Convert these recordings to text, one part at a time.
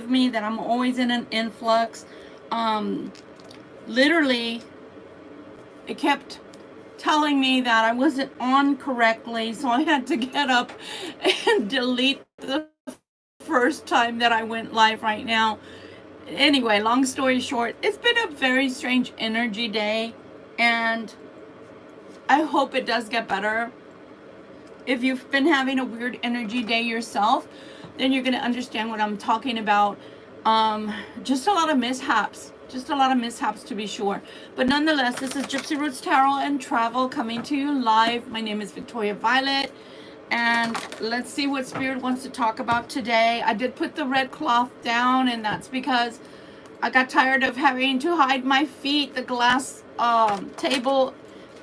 me that I'm always in an influx. Literally, it kept telling me that I wasn't on correctly, so I had to get up and delete the first time that I went live right now. Anyway, long story short, it's been a very strange energy day, and I hope it does get better. If you've been having a weird energy day yourself, then you're going to understand what I'm talking about. Just a lot of mishaps. Just a lot of mishaps, to be sure. But nonetheless, this is Gypsy Roots Tarot and Travel coming to you live. My name is Victoria Violet. And let's see what Spirit wants to talk about today. I did put the red cloth down, and that's because I got tired of having to hide my feet. The glass table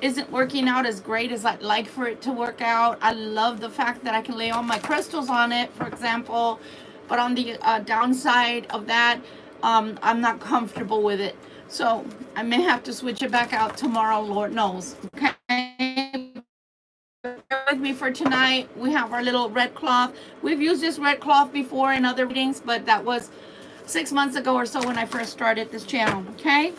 isn't working out as great as I'd like for it to work out. I love the fact that I can lay all my crystals on it, for example. But on the downside of that, I'm not comfortable with it. So I may have to switch it back out tomorrow, Lord knows. Okay. Bear with me for tonight. We have our little red cloth. We've used this red cloth before in other readings, but that was 6 months ago or so when I first started this channel. Okay.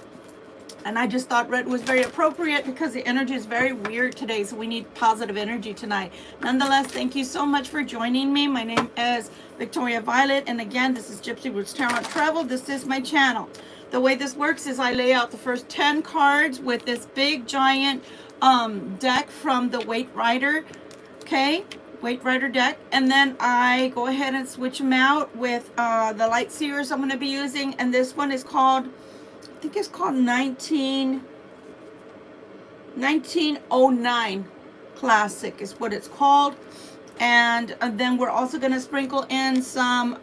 And I just thought red was very appropriate because the energy is very weird today. So we need positive energy tonight. Nonetheless, thank you so much for joining me. My name is Victoria Violet. And again, this is Gypsy Roots Tarot and Travel. This is my channel. The way this works is I lay out the first 10 cards with this big giant deck from the Weight Rider. Okay. Weight Rider deck. And then I go ahead and switch them out with the light seers I'm going to be using. And this one is called, I think it's called 1909 Classic is what it's called. And then we're also going to sprinkle in some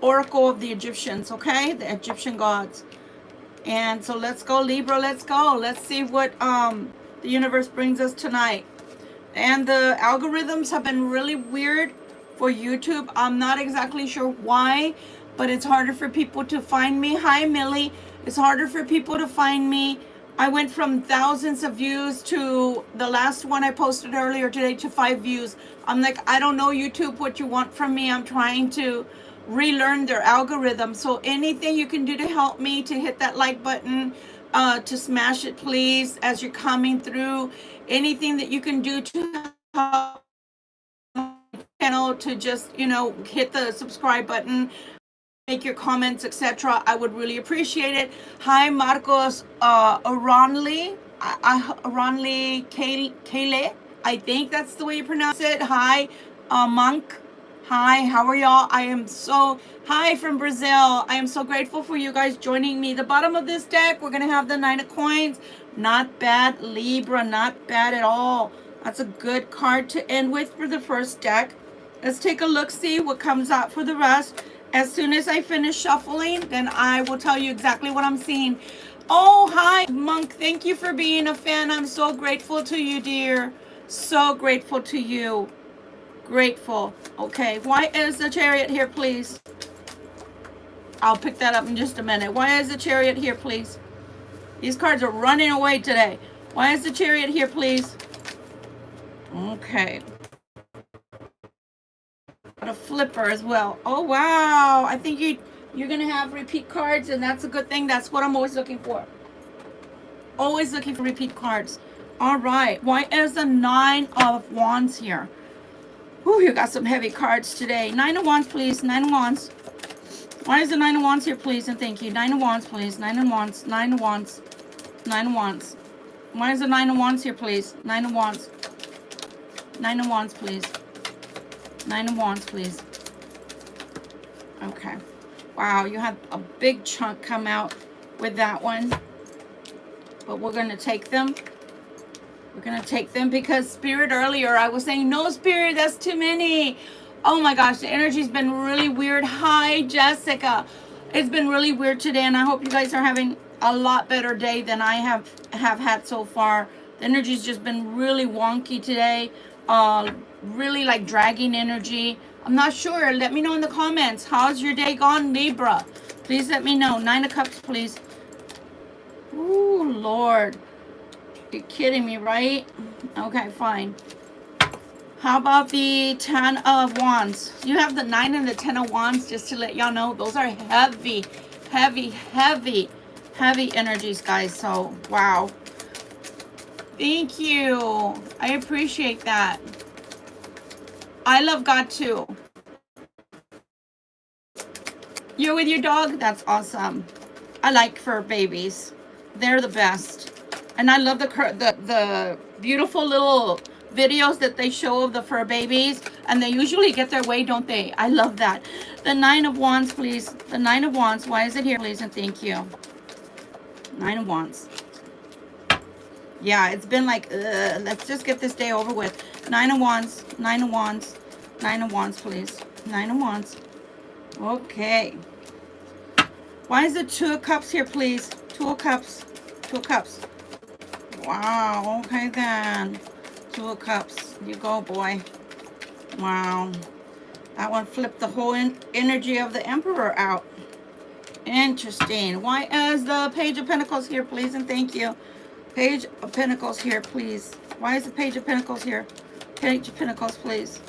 Oracle of the Egyptians, okay? The Egyptian gods. And so let's go, Libra, let's go. Let's see what the universe brings us tonight. And the algorithms have been really weird for YouTube. I'm not exactly sure why, but it's harder for people to find me. Hi, Millie. It's harder for people to find me. I went from thousands of views to the last one I posted earlier today to 5 views. I'm like, I don't know, YouTube, what you want from me. I'm trying to relearn their algorithm. So anything you can do to help me, to hit that like button, to smash it, please, as you're coming through. Anything that you can do to help my channel, to just, hit the subscribe button, make your comments, etc. I would really appreciate it. Hi, Marcos Aronli Kale. I think that's the way you pronounce it. Hi, Monk. Hi, how are y'all? Hi from Brazil. I am so grateful for you guys joining me. The bottom of this deck, we're going to have the 9 of coins. Not bad, Libra, not bad at all. That's a good card to end with for the first deck. Let's take a look, see what comes out for the rest. As soon as I finish shuffling, then I will tell you exactly what I'm seeing. Oh, hi, Monk. Thank you for being a fan. I'm so grateful to you, dear. So grateful to you. Grateful. Okay, why is the Chariot here, please? I'll pick that up in just a minute. Why is the Chariot here, please? These cards are running away today. Why is the Chariot here, please? Okay. A flipper as well. Oh, wow. I think you're going to have repeat cards, and that's a good thing. That's what I'm always looking for. Always looking for repeat cards. All right. Why is the 9 of Wands here? Ooh, you got some heavy cards today. 9 of Wands, please. 9 of Wands. Why is the 9 of Wands here, please? And thank you. 9 of Wands, please. 9 of Wands. 9 of Wands. 9 of Wands. Why is the 9 of Wands here, please? 9 of Wands. 9 of Wands, please. 9 of Wands, please. Okay. Wow, you had a big chunk come out with that one. But we're going to take them. We're going to take them because Spirit earlier, I was saying, no, Spirit, that's too many. Oh my gosh, the energy's been really weird. Hi, Jessica. It's been really weird today, and I hope you guys are having a lot better day than I have had so far. The energy's just been really wonky today. Really like dragging energy. I'm not sure. Let me know in the comments. How's your day gone, Libra? Please let me know. 9 of Cups, please. Ooh, Lord. You're kidding me, right? Okay, fine. How about the 10 of Wands? You have the 9 and the 10 of Wands, just to let y'all know. Those are heavy, heavy, heavy, heavy energies, guys. So, wow. Thank you. I appreciate that. I love God too. You're with your dog? That's awesome. I like fur babies. They're the best. And I love the beautiful little videos that they show of the fur babies. And they usually get their way, don't they? I love that. The 9 of Wands, please. The 9 of Wands. Why is it here, please? And thank you. 9 of Wands. Yeah, it's been like, let's just get this day over with. 9 of Wands. 9 of Wands. 9 of Wands, please. 9 of Wands. Okay. Why is the 2 of Cups here, please? 2 of Cups. 2 of Cups. Wow. Okay, then. 2 of Cups. You go, boy. Wow. That one flipped the whole energy of the Emperor out. Interesting. Why is the Page of Pentacles here, please? And thank you. Page of Pentacles here, please. Why is the Page of Pentacles here? Page of Pentacles, please.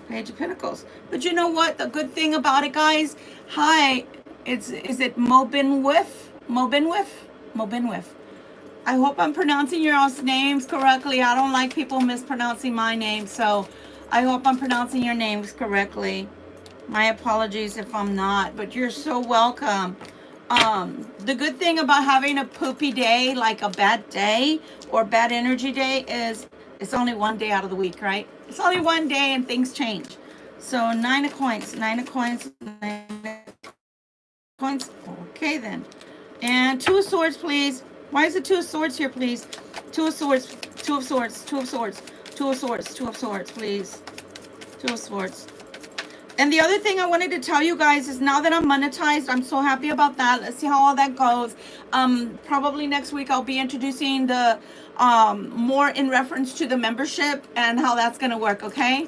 Page of Pentacles. But you know what? The good thing about it, guys. Hi. Is it Mobinwif? Mobinwif? Mobinwif. I hope I'm pronouncing your all's names correctly. I don't like people mispronouncing my name, so I hope I'm pronouncing your names correctly. My apologies if I'm not, but you're so welcome. The good thing about having a poopy day, like a bad day or bad energy day, is it's only one day out of the week, right? It's only one day and things change. So 9 of Coins, 9 of Coins, 9 of Coins. Okay then. And 2 of Swords, please. Why is the 2 of Swords here, please? 2 of Swords, 2 of Swords, 2 of Swords, 2 of Swords, 2 of Swords, please. 2 of Swords. And the other thing I wanted to tell you guys is now that I'm monetized, I'm so happy about that. Let's see how all that goes. Probably next week I'll be introducing the more in reference to the membership and how that's going to work, okay?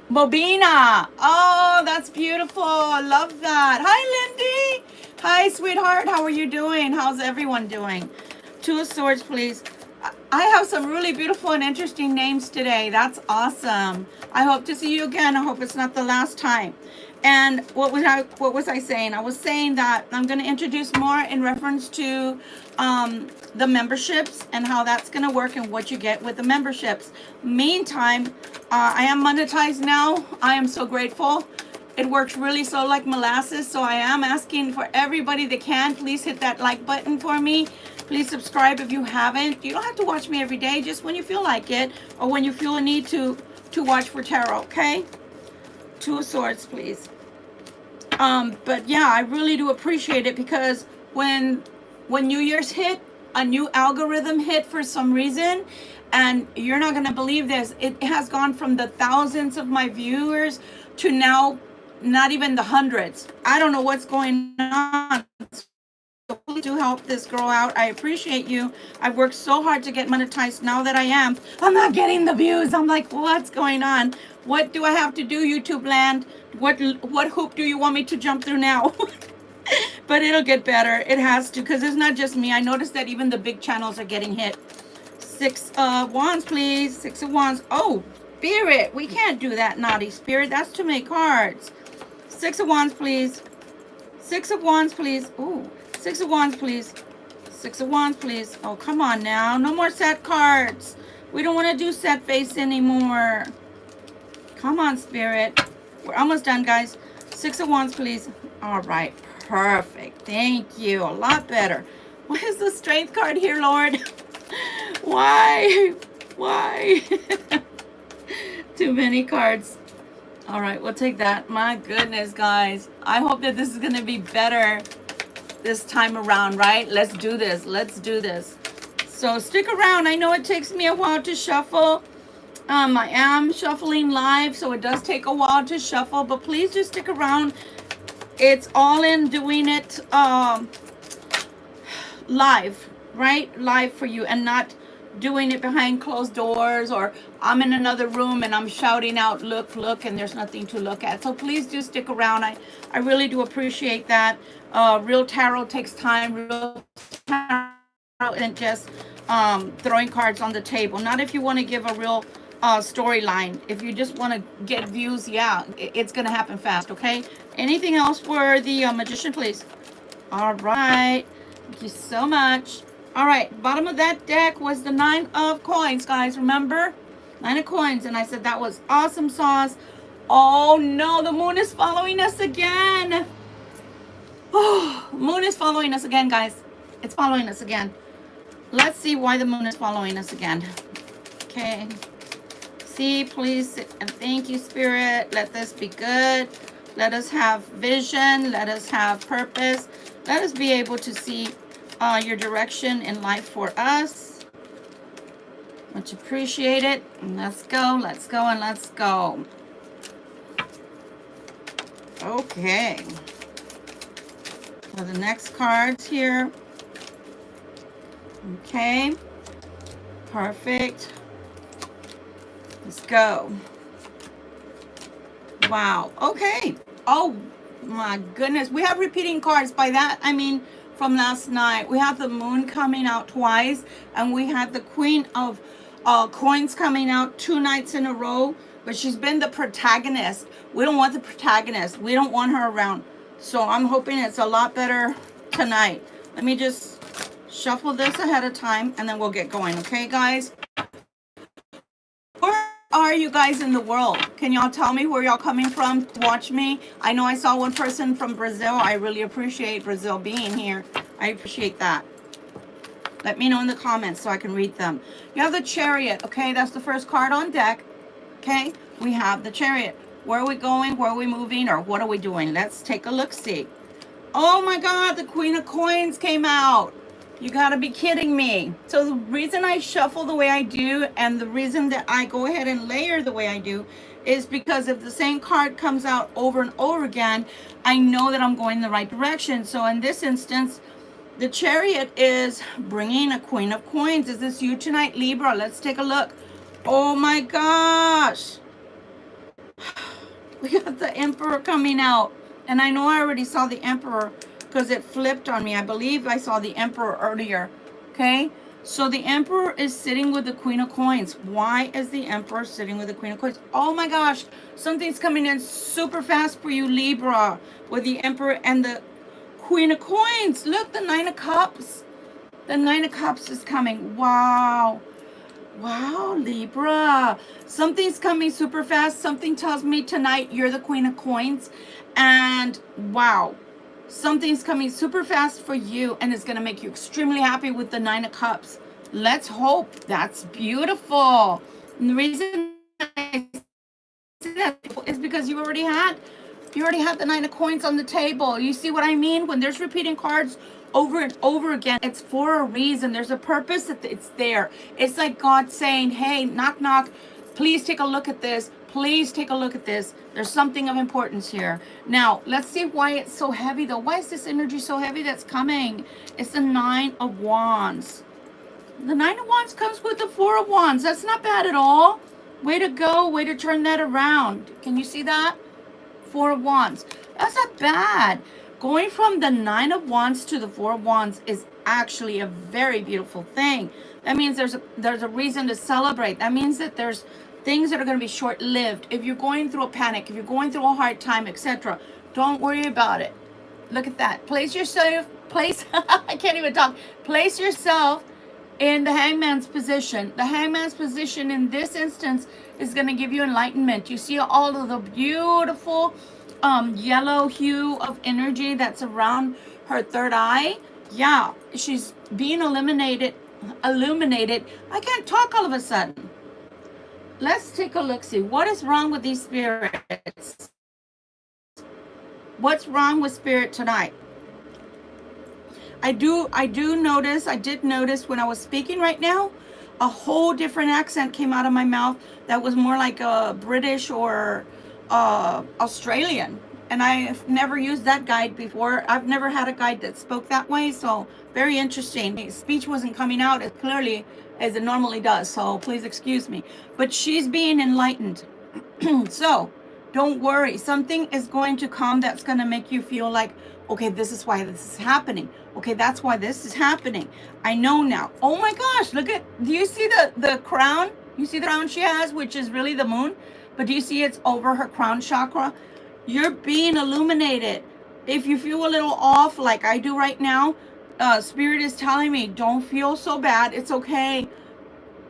Bobina. Oh, that's beautiful. Love that. Hi, Lindy. Hi, sweetheart. How are you doing? How's everyone doing? 2 of Swords, please. I have some really beautiful and interesting names today. That's awesome. I hope to see you again. I hope it's not the last time. And what was I saying? I was saying that I'm going to introduce more in reference to the memberships and how that's going to work and what you get with the memberships. Meantime, I am monetized now. I am so grateful. It works really so like molasses. So I am asking for everybody that can, please hit that like button for me. Please subscribe if you haven't. You don't have to watch me every day, just when you feel like it or when you feel a need to watch for tarot, okay? 2 of Swords, please. But yeah, I really do appreciate it because when New Year's hit, a new algorithm hit for some reason, and you're not going to believe this. It has gone from the thousands of my viewers to now not even the hundreds. I don't know what's going on. So please do help this girl out. I appreciate you. I've worked so hard to get monetized. Now that I am, I'm not getting the views. I'm like, what's going on? What do I have to do, YouTube land? What hoop do you want me to jump through now? But it'll get better. It has to, because it's not just me. I noticed that even the big channels are getting hit. 6 of Wands, please. 6 of Wands. Oh, Spirit. We can't do that, naughty Spirit. That's too many cards. 6 of Wands, please. 6 of Wands, please. Ooh. 6 of Wands, please. 6 of Wands, please. Oh, come on now. No more set cards. We don't want to do set face anymore. Come on, Spirit. We're almost done, guys. 6 of Wands, please. All right. Perfect. Thank you. A lot better. Why is the Strength card here, Lord? Why? Why? Too many cards. All right. We'll take that. My goodness, guys. I hope that this is going to be better this time around, right? Let's do this. Let's do this. So stick around. I know it takes me a while to shuffle. I am shuffling live, so it does take a while to shuffle, but please just stick around. It's all in doing it live, right? Live for you, and not doing it behind closed doors, or I'm in another room and I'm shouting out, look, look, and there's nothing to look at. So please do stick around. I really do appreciate that. Real tarot takes time. Real tarot and just throwing cards on the table. Not if you want to give a real storyline. If you just want to get views, yeah, it's going to happen fast, okay? Anything else for the magician, please? All right. Thank you so much. All right. Bottom of that deck was the 9 of coins, guys. Remember? 9 of coins. And I said that was awesome sauce. Oh, no. The moon is following us again. Oh, moon is following us again, guys. It's following us again. Let's see why the moon is following us again. Okay. See, please, and thank you, Spirit. Let this be good. Let us have vision. Let us have purpose. Let us be able to see your direction in life for us. Much appreciated. And let's go, let's go, and let's go. Okay. So the next cards here. Okay. Perfect. Let's go. Wow. Okay. Oh my goodness. We have repeating cards. By that, I mean from last night. We have the moon coming out twice. And we had the queen of coins coming out 2 nights in a row. But she's been the protagonist. We don't want the protagonist. We don't want her around. So I'm hoping it's a lot better tonight. Let me just shuffle this ahead of time. And then we'll get going. Okay, guys? Are you guys in the world? Can y'all tell me where y'all coming from to watch me? I know I saw one person from Brazil. I really appreciate Brazil being here. I appreciate that. Let me know in the comments so I can read them. You have the Chariot. Okay, that's the first card on deck. Okay, we have the Chariot. Where are we going? Where are we moving? Or what are we doing? Let's take a look-see. Oh my God, the Queen of Coins came out. You gotta be kidding me. So the reason I shuffle the way I do and the reason that I go ahead and layer the way I do is because if the same card comes out over and over again, I know that I'm going the right direction. So in this instance, the Chariot is bringing a Queen of Coins. Is this you tonight, Libra? Let's take a look. Oh my gosh. We got the Emperor coming out. And I know I already saw the Emperor because it flipped on me. I believe I saw the Emperor earlier. Okay, so the Emperor is sitting with the Queen of Coins. Why is the Emperor sitting with the Queen of Coins? Oh my gosh, something's coming in super fast for you, Libra, with the Emperor and the Queen of Coins. Look, the 9 of Cups. The 9 of Cups is coming. Wow. Wow, Libra. Something's coming super fast. Something tells me tonight you're the Queen of Coins. And wow. Something's coming super fast for you and it's going to make you extremely happy with the 9 of Cups. Let's hope. That's beautiful. And the reason I say that is because you already had the 9 of Coins on the table. You see what I mean? When there's repeating cards over and over again, it's for a reason. There's a purpose that it's there. It's like God saying, hey, knock, knock. Please take a look at this. Please take a look at this. There's something of importance here. Now, let's see why it's so heavy, though. Why is this energy so heavy that's coming? It's the 9 of Wands. The 9 of Wands comes with the 4 of Wands. That's not bad at all. Way to go. Way to turn that around. Can you see that? 4 of Wands. That's not bad. Going from the 9 of Wands to the 4 of Wands is actually a very beautiful thing. That means there's a reason to celebrate. That means that there's things that are going to be short-lived. If you're going through a panic, if you're going through a hard time, etc., don't worry about it. Look at that. Place yourself, I can't even talk. Place yourself in the Hangman's position. The Hangman's position in this instance is going to give you enlightenment. You see all of the beautiful yellow hue of energy that's around her third eye? Yeah, she's being illuminated. I can't talk all of a sudden. Let's take a look, see what is wrong with these spirits. What's wrong with spirit tonight? I did notice when I was speaking right now, a whole different accent came out of my mouth that was more like a British or Australian. And I've never used that guide before. I've never had a guide that spoke that way, so very interesting. Speech wasn't coming out as clearly as it normally does, so please excuse me. But she's being enlightened. So don't worry. Something is going to come that's going to make you feel like, okay, this is why this is happening. Okay, that's why this is happening. I know now. Oh my gosh, look at, do you see the crown? You see the crown she has, which is really the moon, but do you see it's over her crown chakra? You're being illuminated. If you feel a little off, like I do right now, Spirit is telling me, don't feel so bad. It's okay.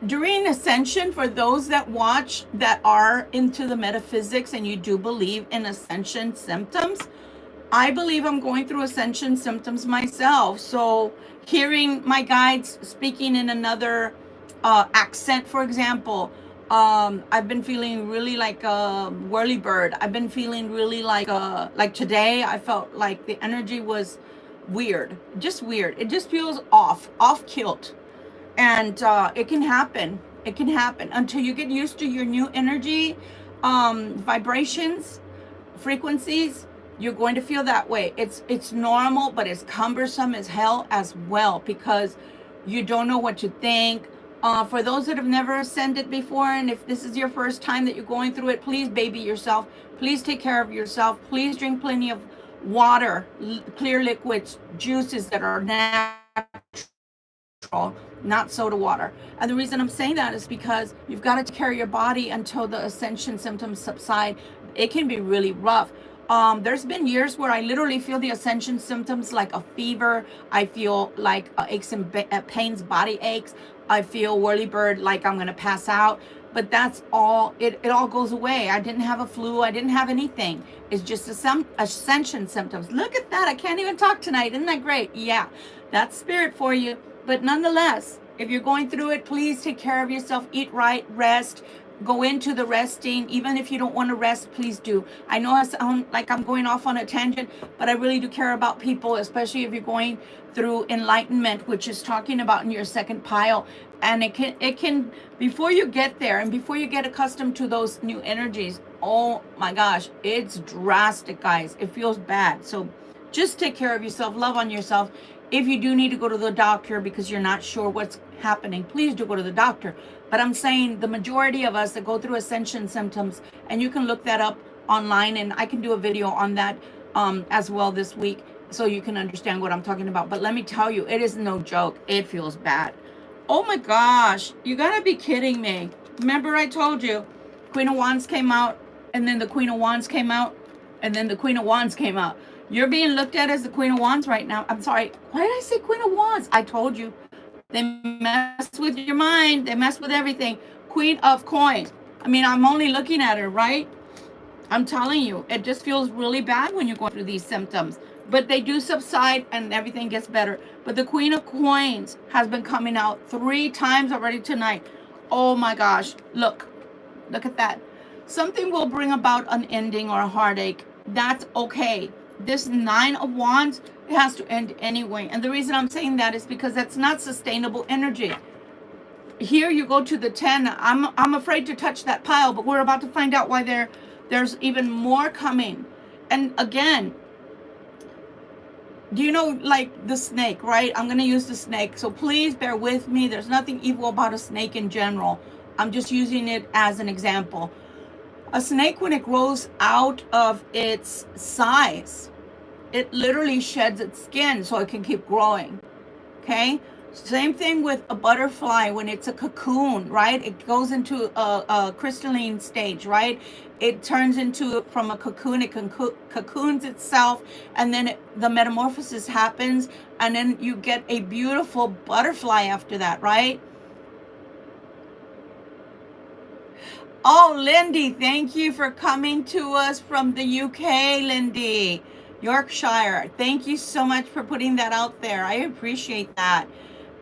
During ascension, for those that watch that are into the metaphysics and you do believe in ascension symptoms, I believe I'm going through ascension symptoms myself. So hearing my guides speaking in another accent, for example, I've been feeling really like a whirly bird. I've been feeling really like today I felt like the energy was weird, just weird. It just feels off kilt. And it can happen. It can happen until you get used to your new energy, vibrations, frequencies. You're going to feel that way. It's normal, but it's cumbersome as hell as well, because you don't know what to think. For those that have never ascended before, and if this is your first time that you're going through it, please baby yourself. Please take care of yourself. Please drink plenty of water, clear liquids, juices that are natural, not soda water. And the reason I'm saying that is because you've got to take care of your body until the ascension symptoms subside. It can be really rough. There's been years where I literally feel the ascension symptoms like a fever. I feel like aches and pains, body aches. I feel whirly bird, like I'm going to pass out. But that's all, it all goes away. I didn't have a flu. I didn't have anything. It's just ascension symptoms. Look at that. I can't even talk tonight. Isn't that great? Yeah, that's Spirit for you. But nonetheless, if you're going through it, please take care of yourself. Eat right, rest, go into the resting. Even if you don't want to rest, please do. I know I sound like I'm going off on a tangent, but I really do care about people, especially if you're going through enlightenment, which is talking about in your second pile. And it can, before you get there and before you get accustomed to those new energies, oh my gosh, it's drastic, guys. It feels bad. So just take care of yourself, love on yourself. If you do need to go to the doctor because you're not sure what's happening, please do go to the doctor. But I'm saying the majority of us that go through ascension symptoms, and you can look that up online, and I can do a video on that as well this week so you can understand what I'm talking about. But let me tell you, it is no joke. It feels bad. Oh my gosh, you gotta be kidding me. Remember I told you, Queen of Wands came out, and then the Queen of Wands came out, and then the Queen of Wands came out. You're being looked at as the Queen of Wands right now. I'm sorry. Why did I say Queen of Wands? I told you. They mess with your mind. They mess with everything. Queen of Coins. I mean, I'm only looking at her, right? I'm telling you, it just feels really bad when you're going through these symptoms. But they do subside and everything gets better. But the Queen of Coins has been coming out 3 times already tonight. Oh my gosh. Look at that. Something will bring about an ending or a heartache. That's okay. This 9 of Wands, it has to end anyway. And the reason I'm saying that is because that's not sustainable energy. Here you go to the 10. I'm afraid to touch that pile, but we're about to find out why there's even more coming. And again, do you know, like the snake, right? I'm going to use the snake. So please bear with me. There's nothing evil about a snake in general. I'm just using it as an example. A snake, when it grows out of its size, it literally sheds its skin so it can keep growing. Okay? Same thing with a butterfly when it's a cocoon, right? It goes into a crystalline stage, right? It turns into, from a cocoon, it cocoons itself, and then the metamorphosis happens, and then you get a beautiful butterfly after that, right? Oh, Lindy, thank you for coming to us from the UK, Lindy. Yorkshire. Thank you so much for putting that out there. I appreciate that.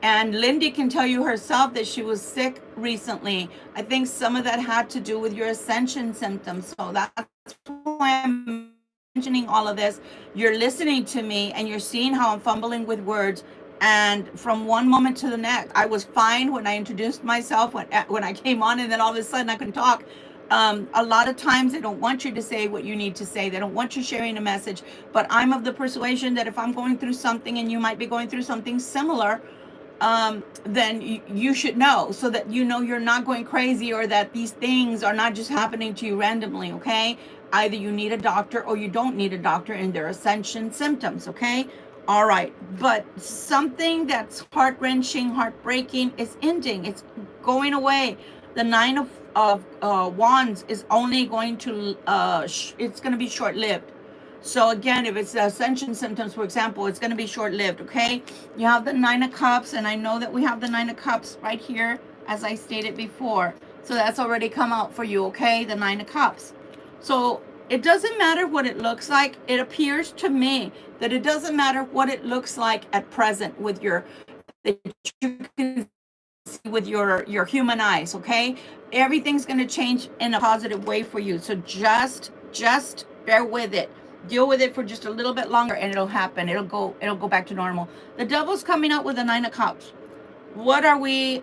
And Lindy can tell you herself that she was sick recently. I think some of that had to do with your ascension symptoms. So that's why I'm mentioning all of this. You're listening to me and you're seeing how I'm fumbling with words. And from one moment to the next, I was fine when I introduced myself, when I came on, and then all of a sudden I couldn't talk. A lot of times they don't want you to say what you need to say. They don't want you sharing a message. But I'm of the persuasion that if I'm going through something and you might be going through something similar, then you should know, so that you know you're not going crazy, or that these things are not just happening to you randomly, okay? Either you need a doctor or you don't need a doctor in their ascension symptoms, okay? All right, but something that's heart-wrenching, heartbreaking is ending. It's going away. the Nine of Wands is only going to, it's going to be short-lived. So again, if it's the ascension symptoms, for example, it's going to be short-lived, okay? You have the Nine of Cups, and I know that we have the Nine of Cups right here, as I stated before. So that's already come out for you, okay? The Nine of Cups. So it doesn't matter what it looks like. It appears to me that it doesn't matter what it looks like at present with your, that you can see with your human eyes, okay? Everything's going to change in a positive way for you. So just bear with it. Deal with it for just a little bit longer, and it'll happen. It'll go back to normal. The Devil's coming out with the Nine of Cups. What are we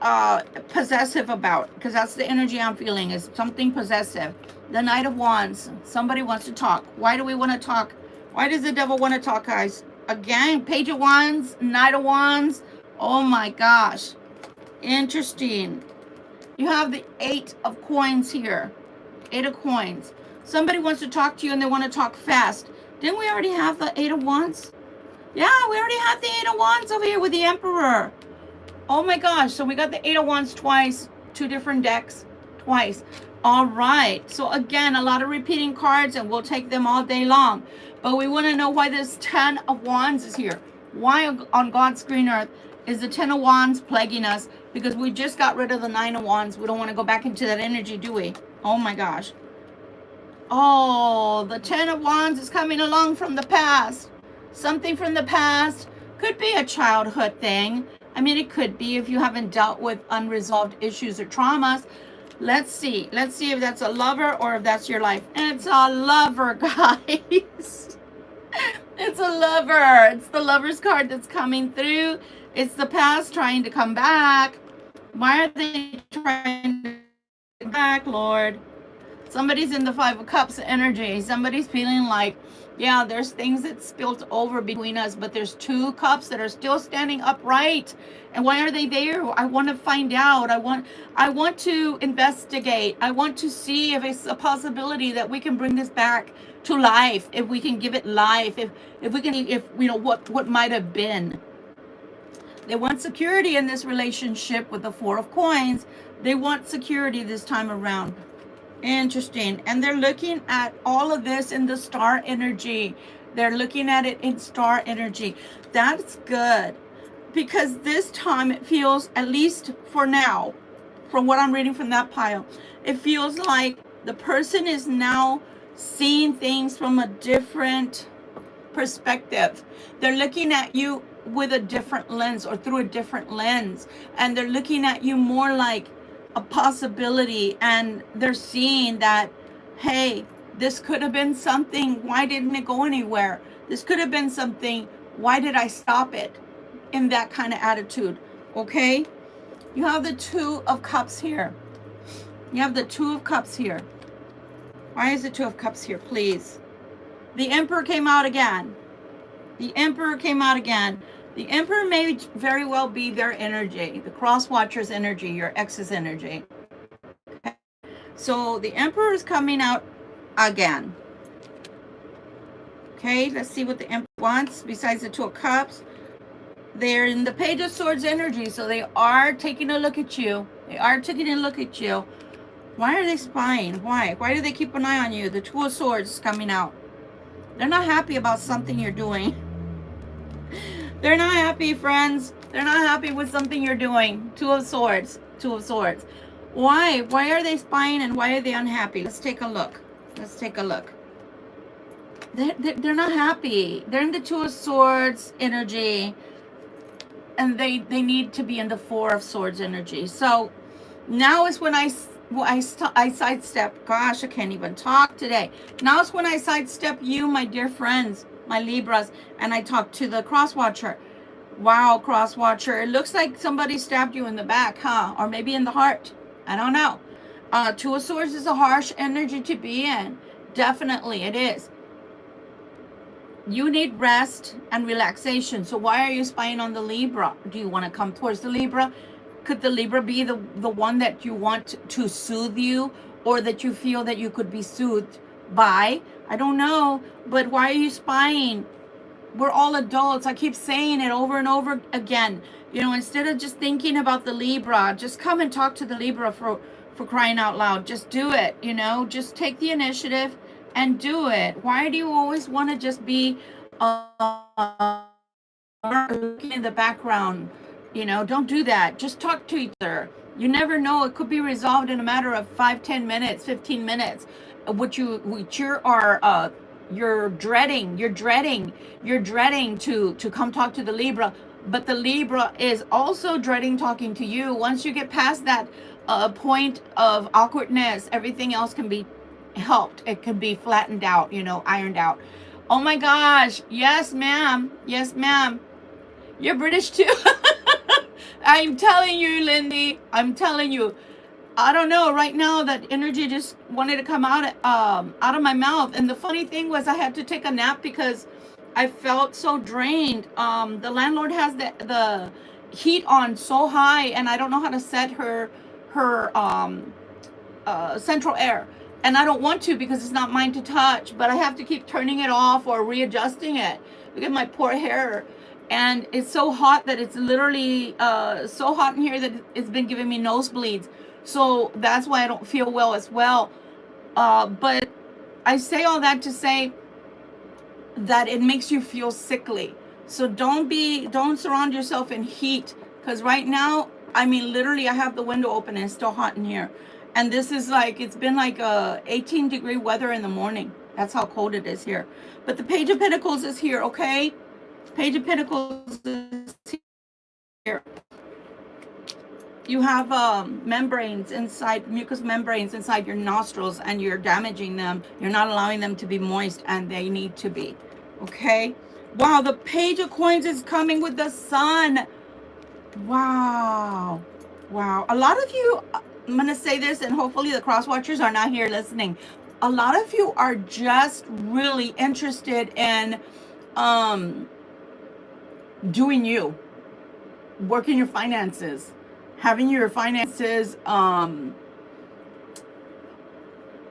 possessive about? Because that's the energy I'm feeling, is something possessive. The Knight of Wands. Somebody wants to talk. Why do we want to talk? Why does the Devil want to talk, guys? Again, Page of Wands, Knight of Wands. Oh my gosh. Interesting. You have the Eight of Coins here. Eight of Coins. Somebody wants to talk to you and they want to talk fast. Didn't we already have the Eight of Wands? Yeah, we already have the Eight of Wands over here with the Emperor. Oh my gosh. So we got the Eight of Wands twice. Two different decks. Twice. All right. So again, a lot of repeating cards, and we'll take them all day long. But we want to know why this Ten of Wands is here. Why on God's green earth is the Ten of Wands plaguing us? Because we just got rid of the Nine of Wands. We don't want to go back into that energy, do we? Oh my gosh. Oh, the Ten of Wands is coming along from the past. Something from the past. Could be a childhood thing. I mean, it could be if you haven't dealt with unresolved issues or traumas. Let's see. Let's see if that's a lover or if that's your life. And it's a lover, guys. It's a lover. It's the Lover's card that's coming through. It's the past trying to come back. Why are they trying to come back, Lord? Somebody's in the Five of Cups energy. Somebody's feeling like, yeah, there's things that spilled over between us, but there's two cups that are still standing upright. And why are they there? I want to find out. I want to investigate. I want to see if it's a possibility that we can bring this back to life, if we can give it life, if we can, if you know what might have been. They want security in this relationship with the Four of Coins. They want security this time around. Interesting. And they're looking at all of this in the star energy. They're looking at it in star energy. That's good. Because this time it feels, at least for now, from what I'm reading from that pile, it feels like the person is now seeing things from a different perspective. They're looking at you with a different lens, or through a different lens. And they're looking at you more like a possibility, and they're seeing that, hey, this could have been something. Why didn't it go anywhere? This could have been something. Why did I stop it? In that kind of attitude. Okay, you have the Two of Cups here. You have the Two of Cups here. Why is the Two of Cups here, please? The Emperor came out again. The Emperor came out again. The Emperor may very well be their energy, the Cross Watcher's energy, your ex's energy. Okay. So the Emperor is coming out again. Okay, let's see what the Emperor wants besides the Two of Cups. They're in the Page of Swords energy, so they are taking a look at you. They are taking a look at you. Why are they spying? Why? Why do they keep an eye on you? The Two of Swords is coming out. They're not happy about something you're doing. They're not happy, friends. They're not happy with something you're doing. Two of Swords. Two of Swords. Why? Why are they spying, and why are they unhappy? Let's take a look. Let's take a look. They're not happy. They're in the Two of Swords energy. And they need to be in the Four of Swords energy. So now is when I sidestep. Gosh, I can't even talk today. Now is when I sidestep you, my dear friends, my Libras, and I talk to the Cross Watcher. Wow, Cross Watcher. It looks like somebody stabbed you in the back, huh? Or maybe in the heart. I don't know. Two of Swords is a harsh energy to be in. Definitely, it is. You need rest and relaxation. So why are you spying on the Libra? Do you want to come towards the Libra? Could the Libra be the one that you want to soothe you, or that you feel that you could be soothed by? I don't know. But why are you spying? We're all adults. I keep saying it over and over again. You know, instead of just thinking about the Libra, just come and talk to the Libra for crying out loud. Just do it, you know, just take the initiative and do it. Why do you always want to just be looking in the background? You know, don't do that. Just talk to each other. You never know, it could be resolved in a matter of 5-10 minutes, 15 minutes, which you're dreading to come talk to the Libra. But the Libra is also dreading talking to you. Once you get past that point of awkwardness, everything else can be helped. It can be flattened out, you know, ironed out. Oh my gosh. Yes, ma'am. Yes, ma'am. You're British too. I'm telling you, Lindy. I'm telling you. I don't know. Right now, that energy just wanted to come out of my mouth. And the funny thing was, I had to take a nap because I felt so drained. The landlord has the heat on so high, and I don't know how to set her central air. And I don't want to because it's not mine to touch. But I have to keep turning it off or readjusting it. Look at my poor hair. And it's so hot that it's literally so hot in here that it's been giving me nosebleeds. So that's why I don't feel well as well. But I say all that to say that it makes you feel sickly. So don't surround yourself in heat. Because right now, I mean, literally, I have the window open and it's still hot in here. And this is like, it's been like 18-degree weather in the morning. That's how cold it is here. But the Page of Pentacles is here, okay? Page of Pentacles is here. You have membranes inside, mucous membranes inside your nostrils, and you're damaging them. You're not allowing them to be moist, and they need to be. Okay? Wow, the Page of Coins is coming with the Sun. Wow. Wow. A lot of you, I'm going to say this, and hopefully the cross watchers are not here listening. A lot of you are just really interested in doing you, working your finances, having your finances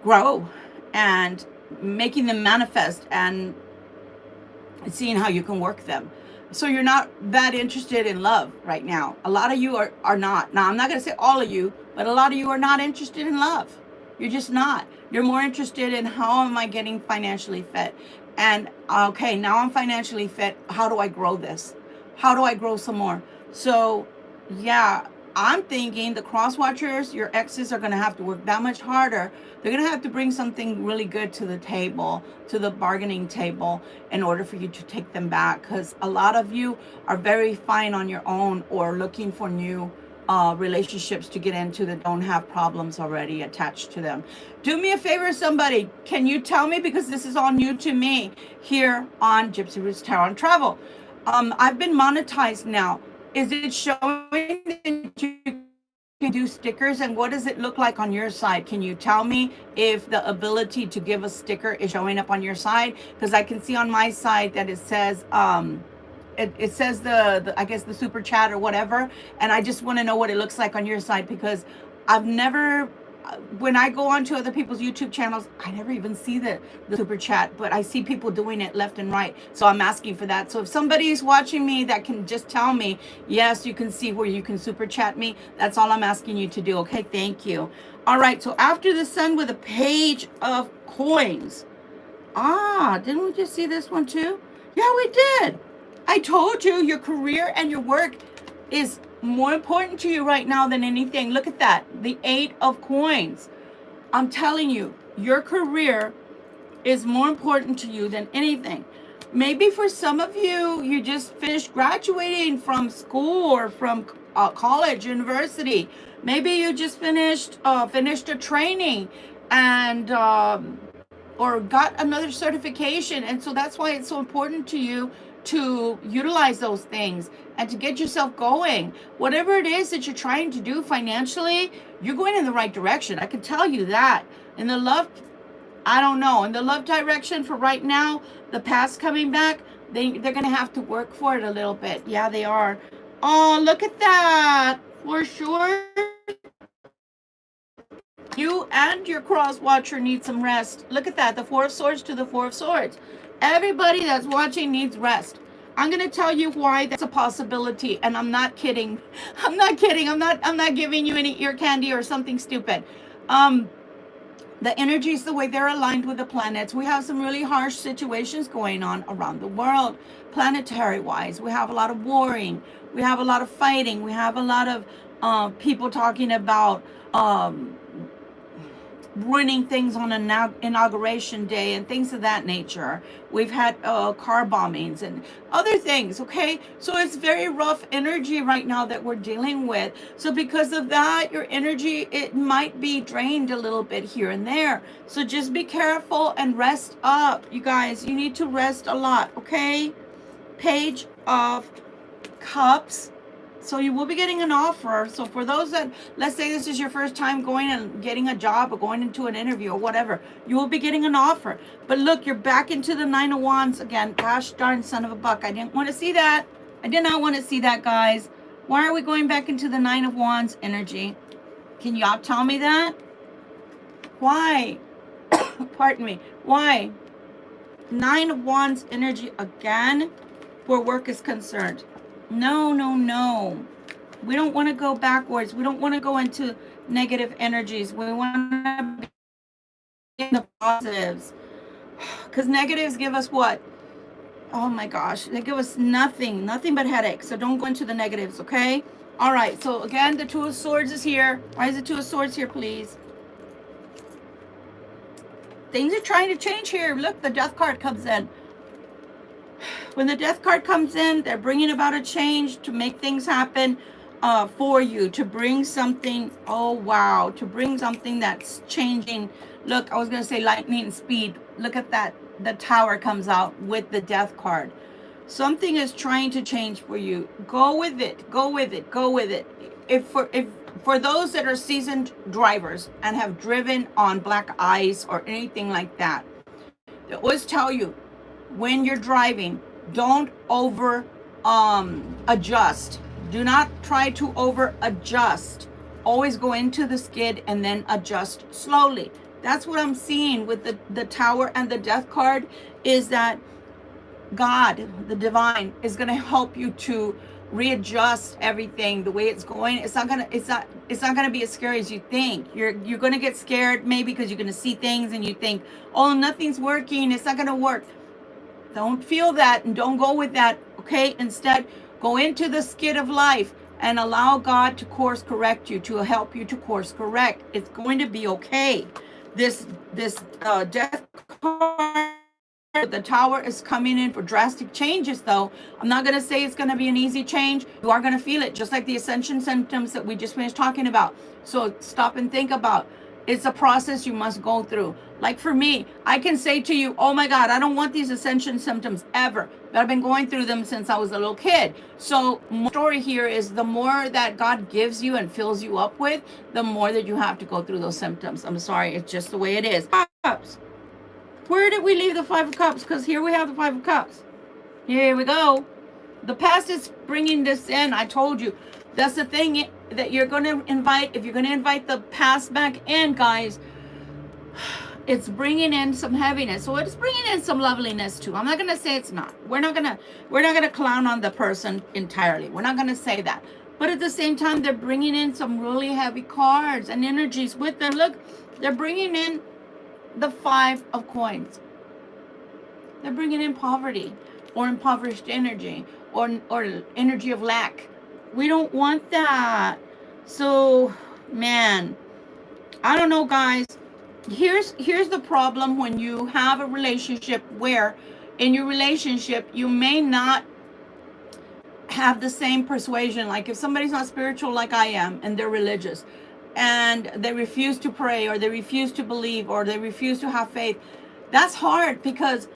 grow, and making them manifest, and seeing how you can work them. So you're not that interested in love right now. A lot of you are not. Now, I'm not going to say all of you, but a lot of you are not interested in love. You're just not. You're more interested in how am I getting financially fit? And okay, now I'm financially fit. How do I grow this? How do I grow some more? So yeah, I'm thinking the cross watchers, your exes, are going to have to work that much harder. They're going to have to bring something really good to the table, to the bargaining table, in order for you to take them back. Because a lot of you are very fine on your own, or looking for new relationships to get into that don't have problems already attached to them. Do me a favor, somebody. Can you tell me, because this is all new to me here on Gypsy Roots Tarot and Travel. I've been monetized now. Is it showing that you can do stickers, and what does it look like on your side? Can you tell me if the ability to give a sticker is showing up on your side? Because I can see on my side that it says it says the I guess the super chat or whatever, and I just want to know what it looks like on your side, because I've never, when I go onto other people's YouTube channels, I never even see the super chat, but I see people doing it left and right. So I'm asking for that. So if somebody's watching me that can just tell me, yes, you can see where you can super chat me, that's all I'm asking you to do. Okay, thank you. All right, so after the Sun with a Page of Coins. Didn't we just see this one too? Yeah, we did. I told you your career and your work is more important to you right now than anything. Look at that, the 8 of Coins. I'm telling you, your career is more important to you than anything. Maybe for some of you, you just finished graduating from school or from college, university. Maybe you just finished a training and or got another certification, and so that's why it's so important to you to utilize those things and to get yourself going. Whatever it is that you're trying to do financially, you're going in the right direction. I can tell you that. In the love, I don't know. In the love direction for right now, the past coming back, they're going to have to work for it a little bit. Yeah, they are. Oh, look at that. For sure. You and your cross watcher need some rest. Look at that. The 4 of Swords to the 4 of Swords. Everybody that's watching needs rest. I'm going to tell you why that's a possibility, and I'm not kidding. I'm not kidding. I'm not giving you any ear candy or something stupid. The energies, the way they're aligned with the planets, we have some really harsh situations going on around the world, planetary wise. We have a lot of warring, we have a lot of fighting, we have a lot of people talking about ruining things on an inauguration day and things of that nature. We've had car bombings and other things, okay? So it's very rough energy right now that we're dealing with. So because of that, your energy, it might be drained a little bit here and there. So just be careful and rest up, you guys. You need to rest a lot, okay? Page of Cups. So you will be getting an offer. So for those that, let's say this is your first time going and getting a job or going into an interview or whatever, you will be getting an offer. But look, you're back into the Nine of Wands again. Gosh darn son of a buck. I didn't want to see that. I did not want to see that, guys. Why are we going back into the Nine of Wands energy? Can y'all tell me that? Why? Pardon me. Why? Nine of Wands energy again where work is concerned. No, no, no. We don't want to go backwards. We don't want to go into negative energies. We want to be in the positives. Because negatives give us what? Oh my gosh. They give us nothing. Nothing but headaches. So don't go into the negatives, okay? All right. So again, the Two of Swords is here. Why is the Two of Swords here, please? Things are trying to change here. Look, the Death card comes in. When the Death card comes in, they're bringing about a change to make things happen for you, to bring something, oh wow, to bring something that's changing. Look, I was going to say lightning and speed. Look at that. The Tower comes out with the Death card. Something is trying to change for you. Go with it. Go with it. Go with it. If for those that are seasoned drivers and have driven on black ice or anything like that, they always tell you, when you're driving, don't over adjust. Do not try to over adjust. Always go into the skid and then adjust slowly. That's what I'm seeing with the Tower and the Death card, is that God, the divine, is going to help you to readjust everything the way it's going. It's not going to be as scary as you think. You're going to get scared maybe because you're going to see things and you think, "Oh, nothing's working. It's not going to work." Don't feel that and don't go with that, okay? Instead, go into the skid of life and allow God to course correct you, to help you to course correct. It's going to be okay. This Death card, the Tower, is coming in for drastic changes, though. I'm not going to say it's going to be an easy change. You are going to feel it, just like the ascension symptoms that we just finished talking about. So stop and think about. It's a process you must go through. Like for me, I can say to you, oh my God, I don't want these ascension symptoms ever. But I've been going through them since I was a little kid. So my story here is the more that God gives you and fills you up with, the more that you have to go through those symptoms. I'm sorry, it's just the way it is. Cups. Where did we leave the Five of Cups? Because here we have the Five of Cups. Here we go. The past is bringing this in. I told you. That's the thing that you're going to invite. If you're going to invite the past back in, guys, it's bringing in some heaviness. So it's bringing in some loveliness too. I'm not going to say it's not. We're not going to clown on the person entirely. We're not going to say that. But at the same time, they're bringing in some really heavy cards and energies with them. Look, they're bringing in the Five of Coins. They're bringing in poverty or impoverished energy or energy of lack. We don't want that. So, man, I don't know, guys. Here's the problem when you have a relationship where in your relationship you may not have the same persuasion. Like if somebody's not spiritual like I am and they're religious and they refuse to pray or they refuse to believe or they refuse to have faith, that's hard, because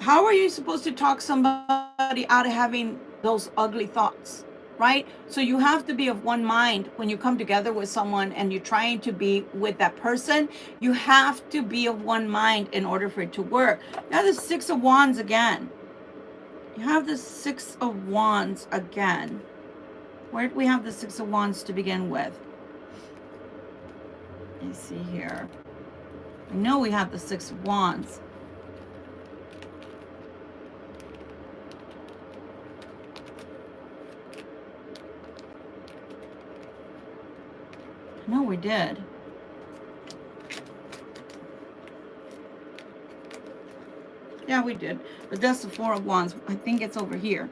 how are you supposed to talk somebody out of having those ugly thoughts? Right? So you have to be of one mind when you come together with someone and you're trying to be with that person. You have to be of one mind in order for it to work. Now the Six of Wands again. You have the Six of Wands again. Where do we have the Six of Wands to begin with? Let me see here. I know we have the Six of Wands. No, we did. Yeah, we did. But that's the Four of Wands. I think it's over here.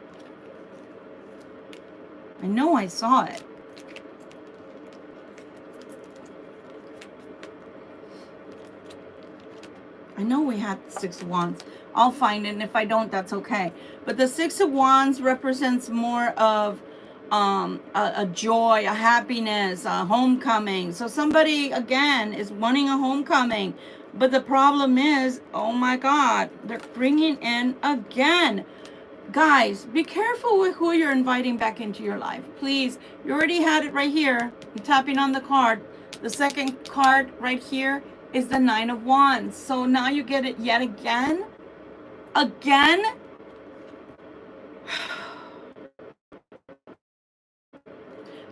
I know I saw it. I know we had the Six of Wands. I'll find it, and if I don't, that's okay. But the Six of Wands represents more of a joy, a happiness, a homecoming. So somebody, again, is wanting a homecoming. But the problem is, oh my God, they're bringing in again. Guys, be careful with who you're inviting back into your life. Please, you already had it right here. I'm tapping on the card. The second card right here is the Nine of Wands. So now you get it yet again. Again.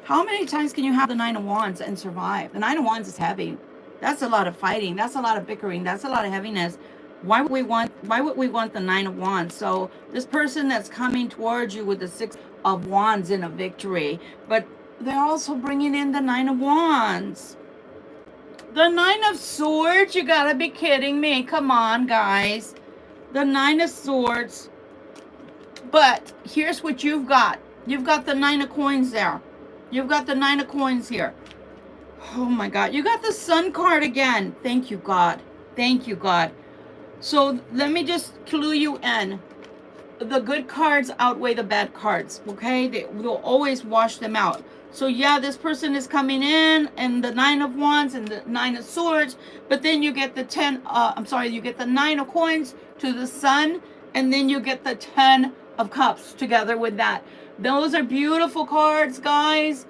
How many times can you have the Nine of Wands and survive? The Nine of Wands is heavy. That's a lot of fighting. That's a lot of bickering. That's a lot of heaviness. Why would we want the Nine of Wands? So this person that's coming towards you with the Six of Wands in a victory, but they're also bringing in the Nine of Wands. The Nine of Swords, you gotta be kidding me. Come on, guys. The Nine of Swords. But here's what you've got. You've got the Nine of Coins there. You've got the Nine of Coins here. Oh my God. You got the Sun card again. Thank you, God. Thank you, God. So let me just clue you in. The good cards outweigh the bad cards, okay? We'll always wash them out. So yeah, this person is coming in and the Nine of Wands and the Nine of Swords, but then you get the you get the Nine of Coins to the Sun, and then you get the Ten of Cups together with that. Those are beautiful cards, guys.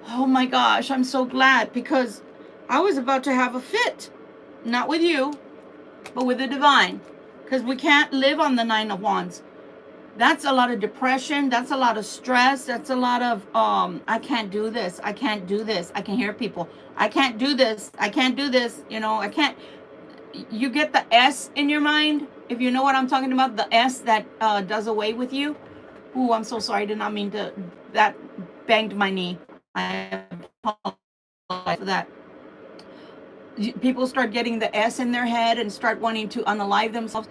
Oh my gosh, I'm so glad, because I was about to have a fit. Not with you, but with the divine, because we can't live on the Nine of Wands. That's a lot of depression. That's a lot of stress. That's a lot of, I can't do this. I can't do this. I can hear people. I can't do this. I can't do this. You know, I can't. You get the S in your mind. If you know what I'm talking about, the S that does away with you. Ooh, I'm so sorry. I did not mean to. That banged my knee. I apologize for that. People start getting the S in their head and start wanting to unalive themselves.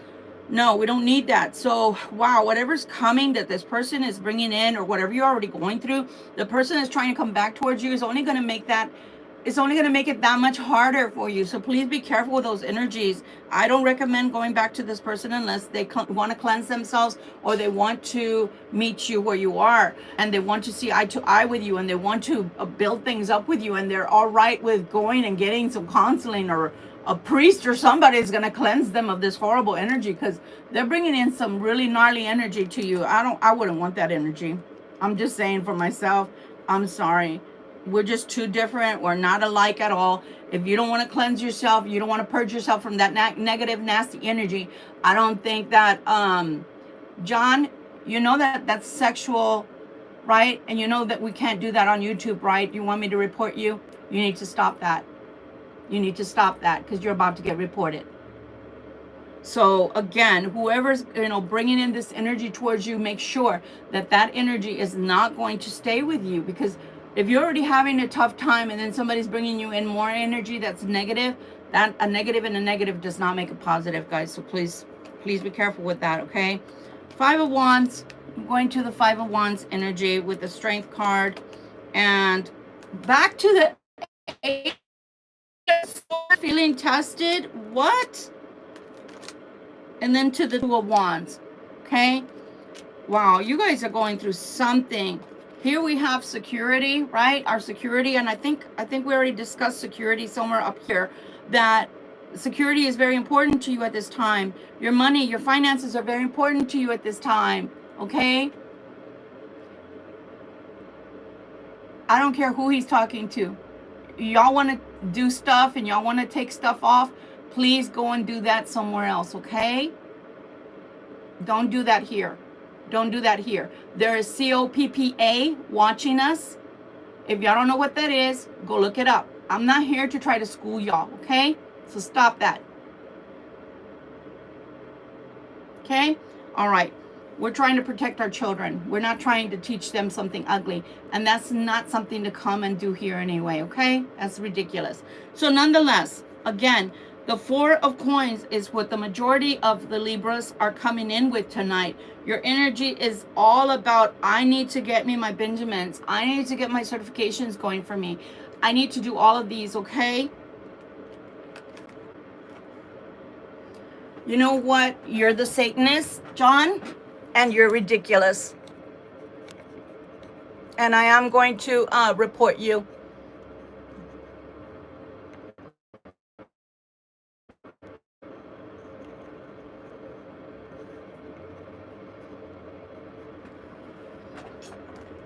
No, we don't need that. So, wow, whatever's coming that this person is bringing in, or whatever you're already going through, the person is trying to come back towards you is only going to make that, it's only going to make it that much harder for you. So please be careful with those energies. I don't recommend going back to this person unless they want to cleanse themselves, or they want to meet you where you are, and they want to see eye to eye with you, and they want to build things up with you, and they're all right with going and getting some counseling, or a priest or somebody is going to cleanse them of this horrible energy, because they're bringing in some really gnarly energy to you. I wouldn't want that energy. I'm just saying for myself. I'm sorry. We're just too different. We're not alike at all. If you don't want to cleanse yourself, you don't want to purge yourself from that negative, nasty energy, I don't think that, John, you know that that's sexual, right? And you know that we can't do that on YouTube, right? You want me to report you? You need to stop that. You need to stop that, because you're about to get reported. So again, whoever's, bringing in this energy towards you, make sure that that energy is not going to stay with you, because if you're already having a tough time and then somebody's bringing you in more energy that's negative, that a negative and a negative does not make a positive, guys. So please be careful with that, okay? Five of Wands. I'm going to the Five of Wands energy with the Strength card, and back to the Eight. Feeling tested, what? And then to the Two of Wands, okay? Wow, you guys are going through something. Here we have security, right? Our security, and I think we already discussed security somewhere up here, that security is very important to you at this time. Your money, your finances are very important to you at this time, okay? I don't care who he's talking to. Y'all want to do stuff and y'all want to take stuff off, please go and do that somewhere else, okay? Don't do that here. Don't do that here. There is COPPA watching us. If y'all don't know what that is, go look it up. I'm not here to try to school y'all, okay? So stop that. Okay? All right. We're trying to protect our children. We're not trying to teach them something ugly. And that's not something to come and do here anyway, okay? That's ridiculous. So nonetheless, again, the Four of Coins is what the majority of the Libras are coming in with tonight. Your energy is all about, I need to get me my Benjamins. I need to get my certifications going for me. I need to do all of these, okay? You know what? You're the Satanist, John, and you're ridiculous. And I am going to report you.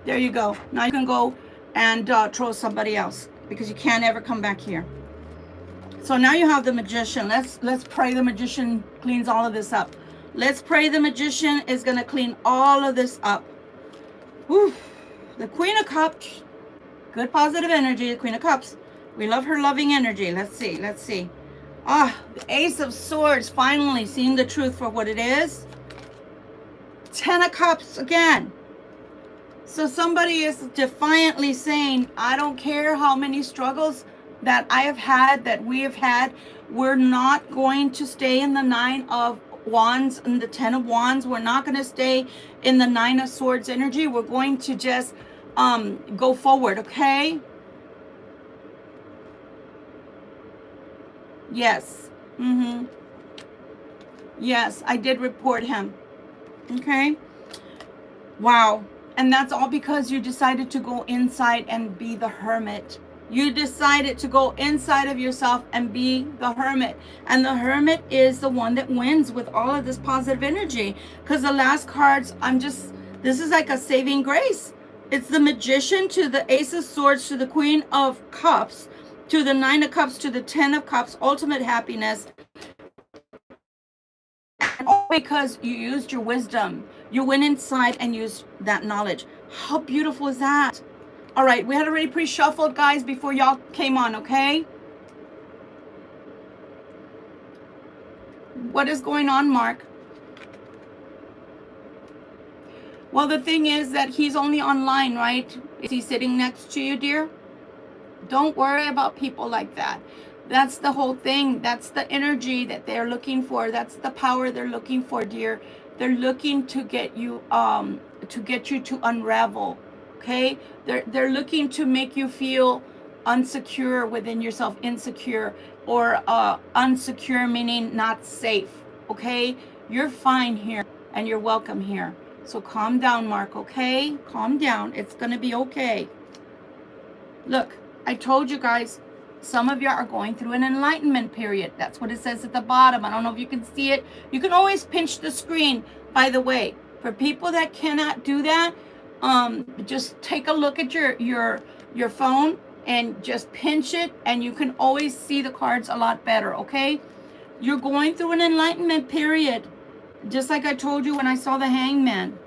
There you go. Now you can go and troll somebody else because you can't ever come back here. So now you have the Magician. Let's pray the Magician cleans all of this up. Let's pray the Magician is going to clean all of this up. Whew. The Queen of Cups. Good positive energy, the Queen of Cups. We love her loving energy. Let's see. Let's see. Ah, the Ace of Swords, finally seeing the truth for what it is. 10 of Cups again. So somebody is defiantly saying, I don't care how many struggles that I have had, that we have had. We're not going to stay in the 9 of Wands and the 10 of Wands. We're not going to stay in the 9 of Swords energy. We're going to just go forward, okay? Yes. Yes, I did report him. Okay? Wow. And that's all because you decided to go inside and be the hermit. You decided to go inside of yourself and be the hermit. And the hermit is the one that wins with all of this positive energy. Because the last cards, this is like a saving grace. It's the Magician to the Ace of Swords to the Queen of Cups to the 9 of Cups to the 10 of Cups, ultimate happiness. And all because you used your wisdom. You went inside and used that knowledge. How beautiful is that? All right, we had already pre-shuffled, guys, before y'all came on, okay? What is going on, Mark? Well, the thing is that he's only online, right? Is he sitting next to you, dear? Don't worry about people like that. That's the whole thing. That's the energy that they're looking for. That's the power they're looking for, dear. They're looking to get you to unravel. Okay? They're looking to make you feel unsecure within yourself, insecure, or unsecure meaning not safe. Okay? You're fine here and you're welcome here. So calm down, Mark, okay? Calm down. It's going to be okay. Look, I told you guys, some of you are going through an enlightenment period. That's what it says at the bottom. I don't know if you can see it. You can always pinch the screen, by the way. For people that cannot do that, just take a look at your phone and just pinch it, and you can always see the cards a lot better, okay? You're going through an enlightenment period, just like I told you when I saw the Hangman.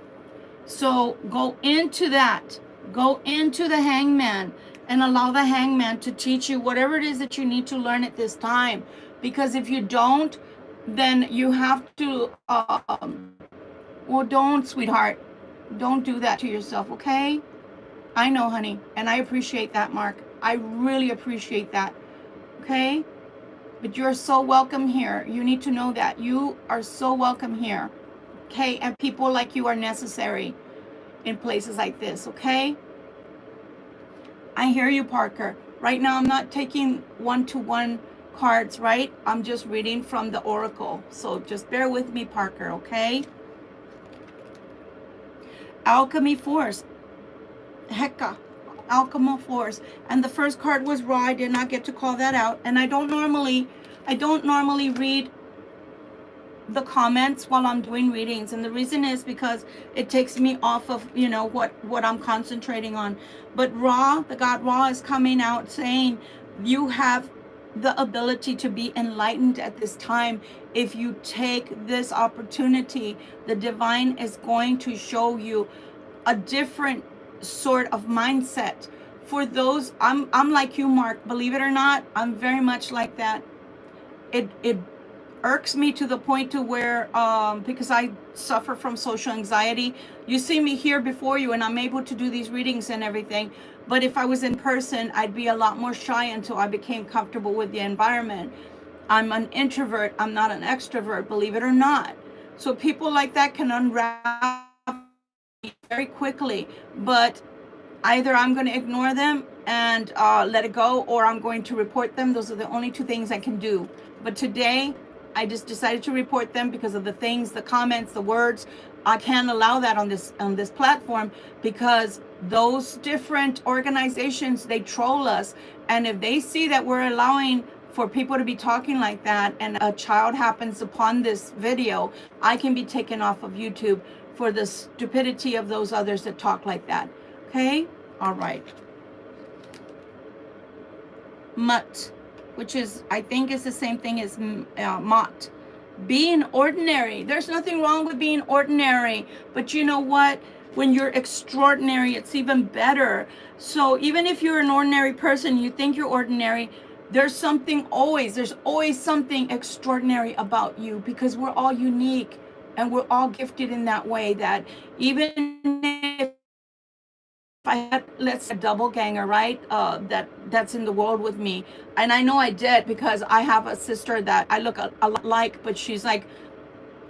So go into that. Go into the Hangman and allow the Hangman to teach you whatever it is that you need to learn at this time. Because if you don't, then you have to, well, don't, sweetheart. Don't do that to yourself, okay? I know, honey, and I appreciate that, Mark. I really appreciate that, okay? But you're so welcome here. You need to know that. You are so welcome here, okay? And people like you are necessary in places like this, okay? I hear you, Parker. Right now, I'm not taking one-to-one cards, right? I'm just reading from the Oracle. So just bear with me, Parker, okay? Alchemy Force. Heka. Alchemy Force. And the first card was Ra. I did not get to call that out. And I don't normally read the comments while I'm doing readings, and the reason is because it takes me off of, you know, what I'm concentrating on. But Ra, the god Ra, is coming out saying you have the ability to be enlightened at this time. If you take this opportunity, the divine is going to show you a different sort of mindset. For those, I'm like you, Mark, believe it or not, I'm very much like that. irks me to the point to where, because I suffer from social anxiety, you see me here before you and I'm able to do these readings and everything. But if I was in person, I'd be a lot more shy until I became comfortable with the environment. I'm an introvert. I'm not an extrovert, believe it or not. So people like that can unravel very quickly. But either I'm going to ignore them and let it go, or I'm going to report them. Those are the only two things I can do. But today, I just decided to report them because of the things, the comments, the words. I can't allow that on this platform, because those different organizations, they troll us. And if they see that we're allowing for people to be talking like that, and a child happens upon this video, I can be taken off of YouTube for the stupidity of those others that talk like that. Okay? All right. Mutt, which is, I think is the same thing as mott. Being ordinary. There's nothing wrong with being ordinary. But you know what? When you're extraordinary, it's even better. So even if you're an ordinary person, you think you're ordinary, there's always something extraordinary about you, because we're all unique and we're all gifted in that way, that even if I had, let's say, a double ganger, right? That's in the world with me. And I know I did, because I have a sister that I look a lot like, but she's like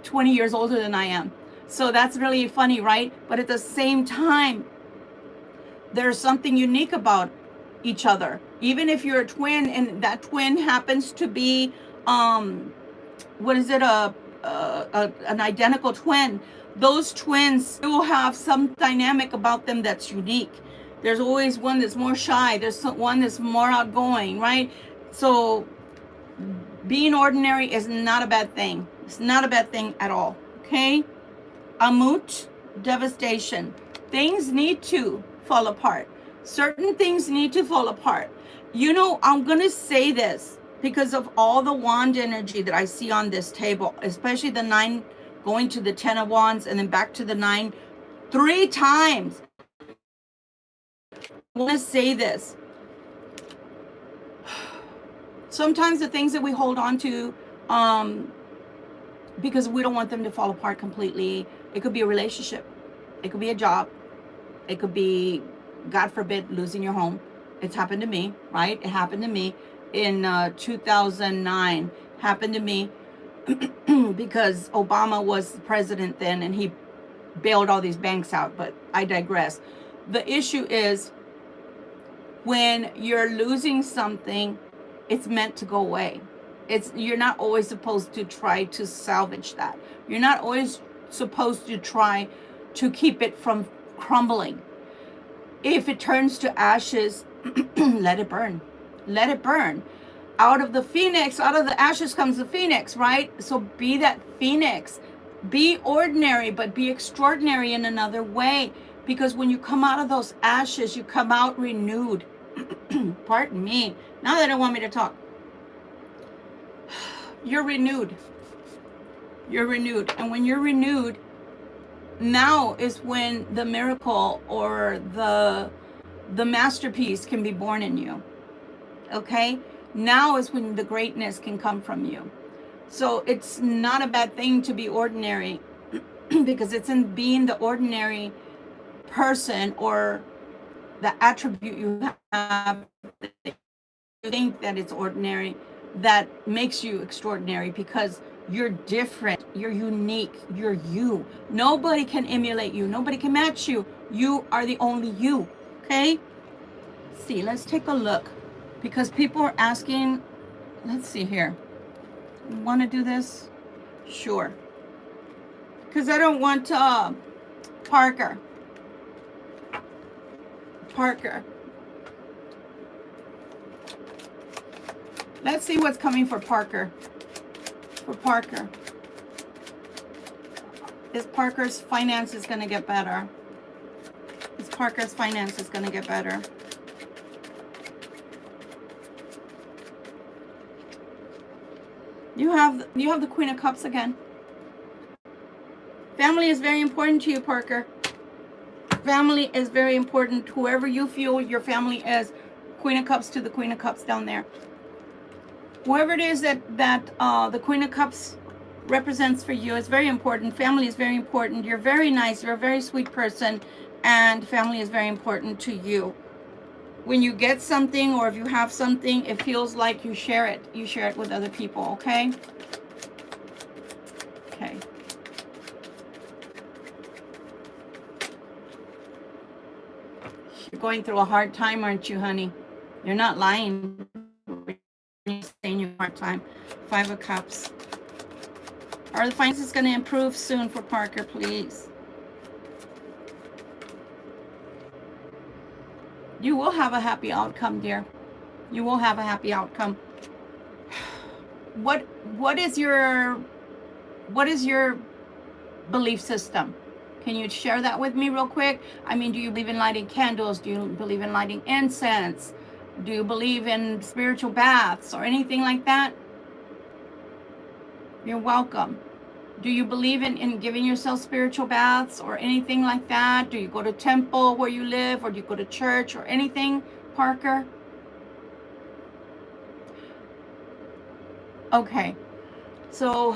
20 years older than I am. So that's really funny, right? But at the same time, there's something unique about each other. Even if you're a twin and that twin happens to be, an identical twin, those twins will have some dynamic about them that's unique. There's always one that's more shy. There's one that's more outgoing, right? So being ordinary is not a bad thing. It's not a bad thing at all, okay? Amut, devastation. Things need to fall apart. Certain things need to fall apart. You know, I'm going to say this because of all the wand energy that I see on this table, especially the 9 going to the 10 of wands and then back to the 9 3 times. I want to say this. Sometimes the things that we hold on to, because we don't want them to fall apart completely. It could be a relationship. It could be a job. It could be, God forbid, losing your home. It's happened to me, right? It happened to me in 2009. Happened to me because Obama was the president then, and he bailed all these banks out. But I digress. The issue is, when you're losing something, it's meant to go away. You're not always supposed to try to salvage that. You're not always supposed to try to keep it from crumbling. If it turns to ashes, let it burn. Let it burn. Out of the phoenix, out of the ashes comes the phoenix, right? So be that phoenix. Be ordinary, but be extraordinary in another way. Because when you come out of those ashes, you come out renewed. Pardon me. Now they don't want me to talk. You're renewed. You're renewed. And when you're renewed, now is when the miracle or the masterpiece can be born in you. Okay? Now is when the greatness can come from you. So it's not a bad thing to be ordinary, because it's in being the ordinary person or the attribute you have, you think that it's ordinary, that makes you extraordinary, because you're different, you're unique, you're you. Nobody can emulate you. Nobody can match you. You are the only you. Okay? See, let's take a look, because people are asking. Let's see here. You want to do this? Sure. Because I don't want Parker. Let's see what's coming for Parker. Is Parker's finances going to get better? Is Parker's finances going to get better? You have the Queen of Cups again. Family is very important to you, Parker. Family is very important. Whoever you feel your family is. Queen of Cups to the Queen of Cups down there. Whoever it is that the Queen of Cups represents for you is very important. Family is very important. You're very nice. You're a very sweet person, and family is very important to you. When you get something or if you have something, it feels like you share it. You share it with other people, okay? Okay. You're going through a hard time, aren't you, honey? You're not lying. You're saying you're hard time. 5 of Cups. Are the finances going to improve soon for Parker, please? You will have a happy outcome, dear. You will have a happy outcome. What is your belief system? Can you share that with me real quick? I mean, do you believe in lighting candles? Do you believe in lighting incense? Do you believe in spiritual baths or anything like that? You're welcome. Do you believe in giving yourself spiritual baths or anything like that? Do you go to temple where you live, or do you go to church or anything, Parker? Okay. So,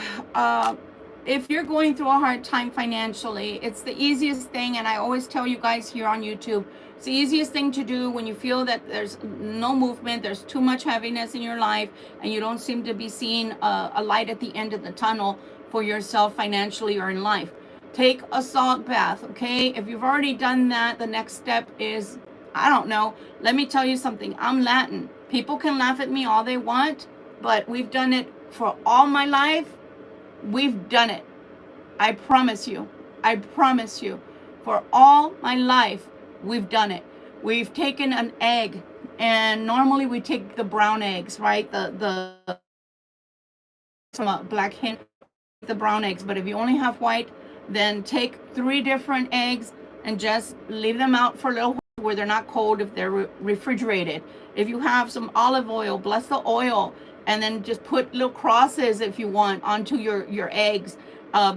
if you're going through a hard time financially, it's the easiest thing, and I always tell you guys here on YouTube, it's the easiest thing to do when you feel that there's no movement, there's too much heaviness in your life, and you don't seem to be seeing a light at the end of the tunnel for yourself financially or in life. Take a salt bath, okay? If you've already done that, the next step is, I don't know, let me tell you something. I'm Latin. People can laugh at me all they want, but we've done it for all my life. We've done it. I promise you. I promise you. For all my life, we've done it. We've taken an egg, and normally we take the brown eggs, right? Some black hen, the brown eggs. But if you only have white, then take 3 different eggs and just leave them out for a little while where they're not cold if they're refrigerated. If you have some olive oil, bless the oil, and then just put little crosses if you want onto your eggs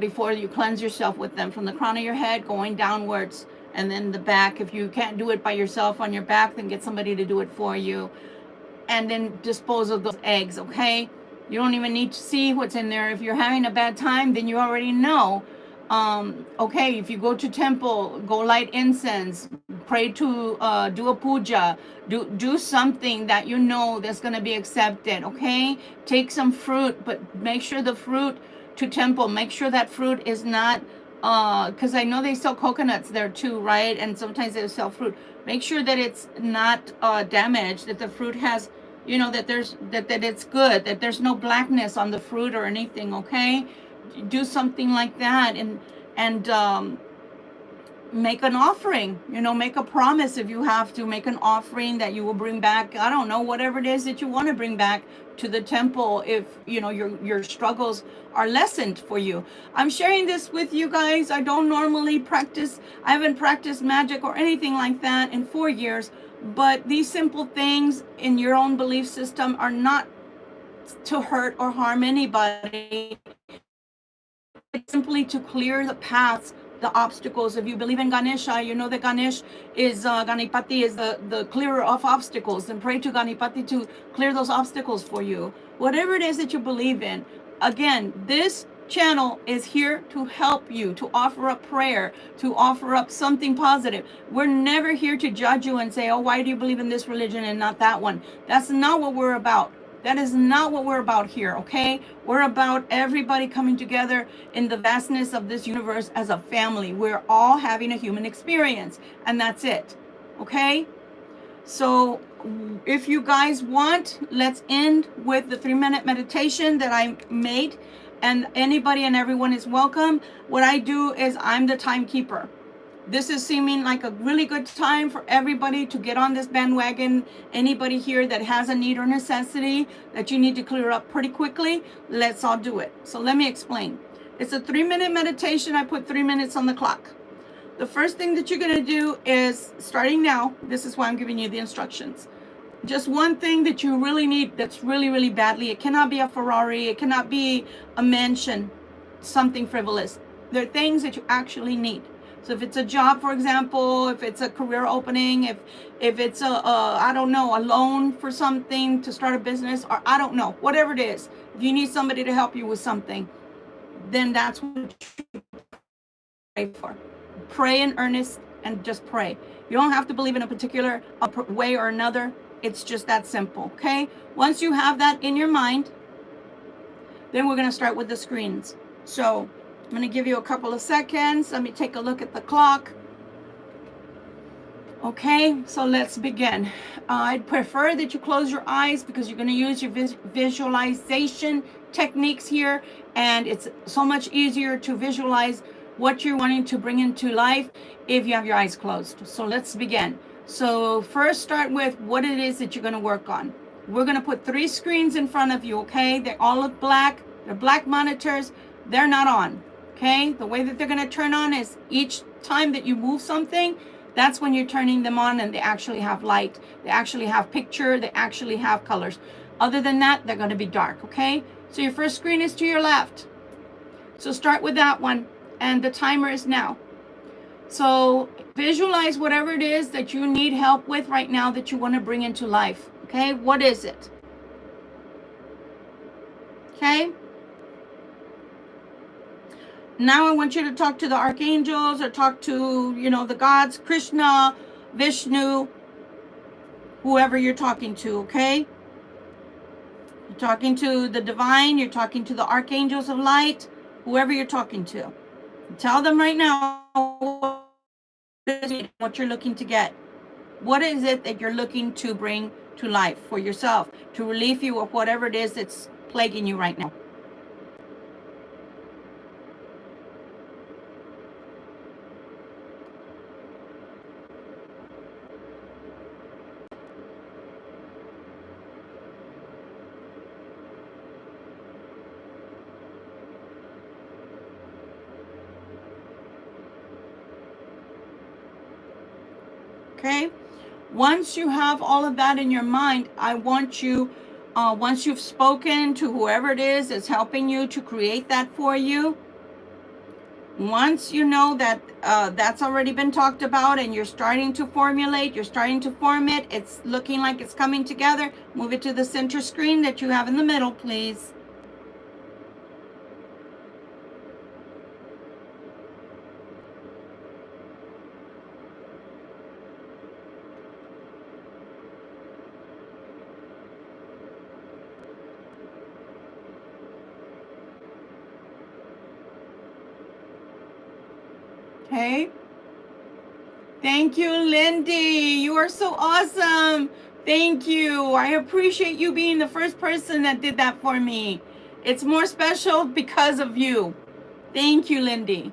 before you cleanse yourself with them, from the crown of your head going downwards, and then the back. If you can't do it by yourself on your back, then get somebody to do it for you, and then dispose of those eggs, okay? You don't even need to see what's in there. If you're having a bad time, then you already know. Okay, if you go to temple, go light incense, pray to do a puja, do something that you know that's going to be accepted, okay? Take some fruit, but make sure the fruit to temple, make sure that fruit is not, because I know they sell coconuts there too, right? And sometimes they sell fruit. Make sure that it's not damaged, that the fruit has, you know, that it's good, that there's no blackness on the fruit or anything, okay? Do something like that, and make an offering, you know, make a promise. If you have to, make an offering that you will bring back, I don't know, whatever it is that you want to bring back to the temple, if you know your struggles are lessened for you. I'm sharing this with you guys. I don't normally practice, I haven't practiced magic or anything like that in 4 years, but these simple things in your own belief system are not to hurt or harm anybody. It's simply to clear the paths, the obstacles. If you believe in Ganesha, you know that Ganesh is, Ganipati is the clearer of obstacles, and pray to Ganipati to clear those obstacles for you. Whatever it is that you believe in. Again, this channel is here to help you, to offer up prayer, to offer up something positive. We're never here to judge you and say, oh, why do you believe in this religion and not that one? That's not what we're about. That is not what we're about here, okay? We're about everybody coming together in the vastness of this universe as a family. We're all having a human experience, and that's it, okay? So if you guys want, let's end with the 3-minute meditation that I made, and anybody and everyone is welcome. What I do is I'm the timekeeper. This is seeming like a really good time for everybody to get on this bandwagon. Anybody here that has a need or necessity that you need to clear up pretty quickly, let's all do it. So let me explain. It's a 3-minute meditation. I put 3 minutes on the clock. The first thing that you're going to do is, starting now, this is why I'm giving you the instructions. Just one thing that you really need, that's really, really badly. It cannot be a Ferrari. It cannot be a mansion, something frivolous. There are things that you actually need. So if it's a job, for example, if it's a career opening, if it's I don't know, a loan for something to start a business, or I don't know, whatever it is, if you need somebody to help you with something, then that's what you pray for. Pray in earnest and just pray. You don't have to believe in a particular way or another. It's just that simple, okay? Once you have that in your mind, then we're going to start with the screens. So I'm going to give you a couple of seconds. Let me take a look at the clock. Okay, so let's begin. I'd prefer that you close your eyes because you're going to use your visualization techniques here, and it's so much easier to visualize what you're wanting to bring into life if you have your eyes closed. So let's begin. So first start with what it is that you're going to work on. We're going to put 3 screens in front of you, okay? They all look black. They're black monitors. They're not on, okay? The way that they're going to turn on is each time that you move something, that's when you're turning them on, and they actually have light. They actually have picture. They actually have colors. Other than that, they're going to be dark, okay? So your first screen is to your left. So start with that one, and the timer is now. So visualize whatever it is that you need help with right now that you want to bring into life, okay? What is it? Okay? Now I want you to talk to the archangels or talk to, the gods, Krishna, Vishnu, whoever you're talking to, okay? You're talking to the divine, you're talking to the archangels of light, whoever you're talking to. Tell them right now what you're looking to get. What is it that you're looking to bring to life for yourself, to relieve you of whatever it is that's plaguing you right now? Okay, once you have all of that in your mind, I want you, once you've spoken to whoever it is that's helping you to create that for you, once you know that that's already been talked about and you're starting to formulate, you're starting to form it, it's looking like it's coming together, move it to the center screen that you have in the middle, please. Okay. Thank you, Lindy. You are so awesome. Thank you. I appreciate you being the first person that did that for me. It's more special because of you. Thank you, Lindy.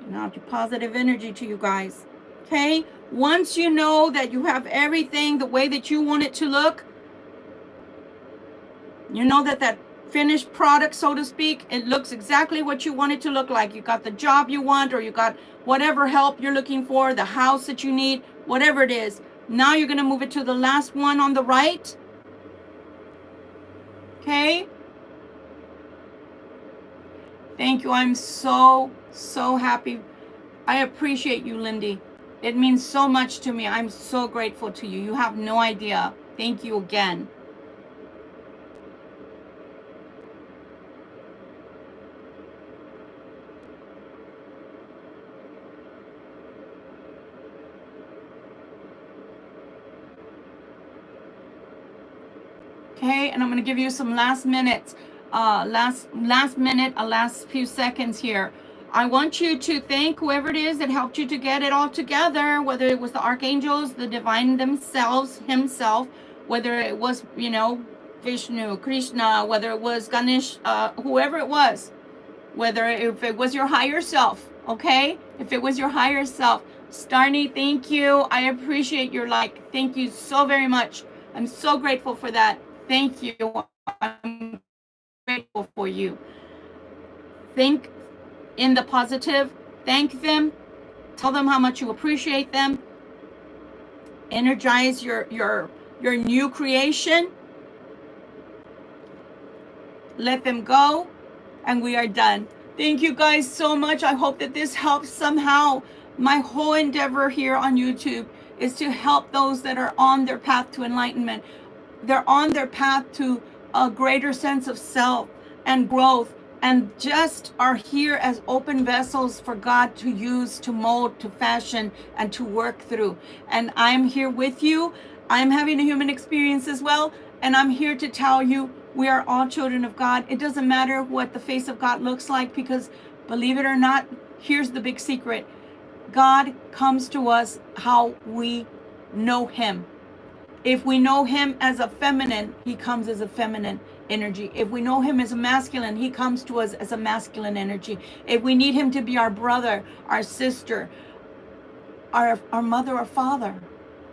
Now to positive energy to you guys. Okay, once you know that you have everything the way that you want it to look, you know that finished product, so to speak, it looks exactly what you want it to look like. You got the job you want, or you got whatever help you're looking for, the house that you need, whatever it is. Now you're going to move it to the last one on the right. Okay. Thank you. I'm so happy. I appreciate you, Lindy. It means so much to me. I'm so grateful to you. You have no idea. Thank you again. Okay, and I'm going to give you some last few seconds here. I want you to thank whoever it is that helped you to get it all together, whether it was the archangels, the divine themselves, himself, whether it was, Vishnu, Krishna, whether it was Ganesh, whoever it was, if it was your higher self, okay? If it was your higher self. Starny, thank you. I appreciate your like. Thank you so very much. I'm so grateful for that. Thank you. I'm grateful for you. Think in the positive. Thank them. Tell them how much you appreciate them. Energize your new creation. Let them go, and we are done. Thank you guys so much. I hope that this helps somehow. My whole endeavor here on YouTube is to help those that are on their path to enlightenment. They're on their path to a greater sense of self and growth, and just are here as open vessels for God to use, to mold, to fashion, and to work through. And I'm here with you. I'm having a human experience as well, and I'm here to tell you we are all children of God. It doesn't matter what the face of God looks like, because believe it or not, here's the big secret. God comes to us how we know him. If we know him as a feminine, he comes as a feminine energy. If we know him as a masculine, he comes to us as a masculine energy. If we need him to be our brother, our sister, our mother or father,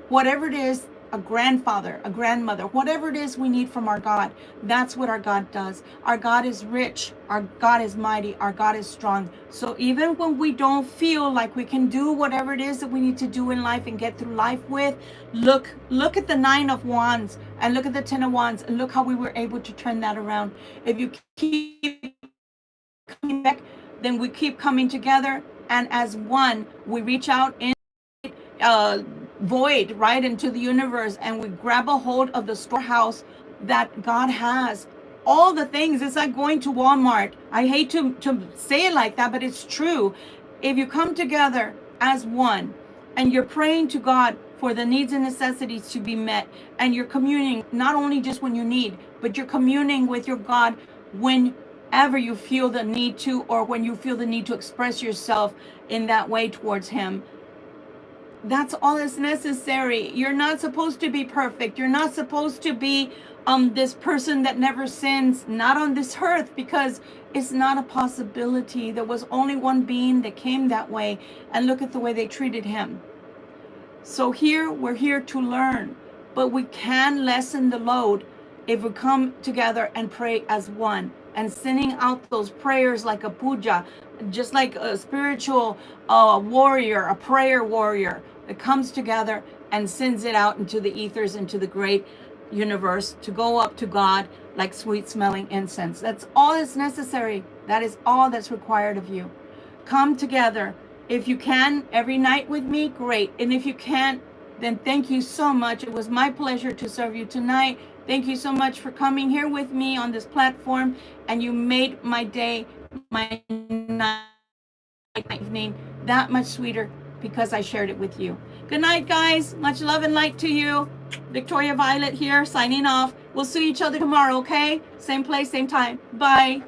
whatever it is, a grandfather, a grandmother, whatever it is we need from our God, that's what our God does. Our God is rich. Our God is mighty. Our God is strong. So even when we don't feel like we can do whatever it is that we need to do in life and get through life with, look at the 9 of Wands and look at the 10 of Wands and look how we were able to turn that around. If you keep coming back, then we keep coming together, and as one, we reach out in void, right, into the universe, and we grab a hold of the storehouse that God has. All the things. It's like going to Walmart. I hate to say it like that, but it's true. If you come together as one and you're praying to God for the needs and necessities to be met, and you're communing not only just when you need, but you're communing with your God whenever you feel the need to, or when you feel the need to express yourself in that way towards him. That's all that's necessary. You're not supposed to be perfect. You're not supposed to be this person that never sins, not on this earth, because it's not a possibility. There was only one being that came that way, and look at the way they treated him. So we're here to learn, but we can lessen the load if we come together and pray as one, and sending out those prayers like a puja, just like a spiritual warrior, a prayer warrior that comes together and sends it out into the ethers, into the great universe, to go up to God like sweet smelling incense. That's all that's necessary. That is all that's required of you. Come together. If you can, every night with me, great. And if you can't, then thank you so much. It was my pleasure to serve you tonight. Thank you so much for coming here with me on this platform, and you made my day, my night, evening that much sweeter because I shared it with you. Good night, guys. Much love and light to you. Victoria Violet here, signing off. We'll see each other tomorrow, okay? Same place, same time. Bye.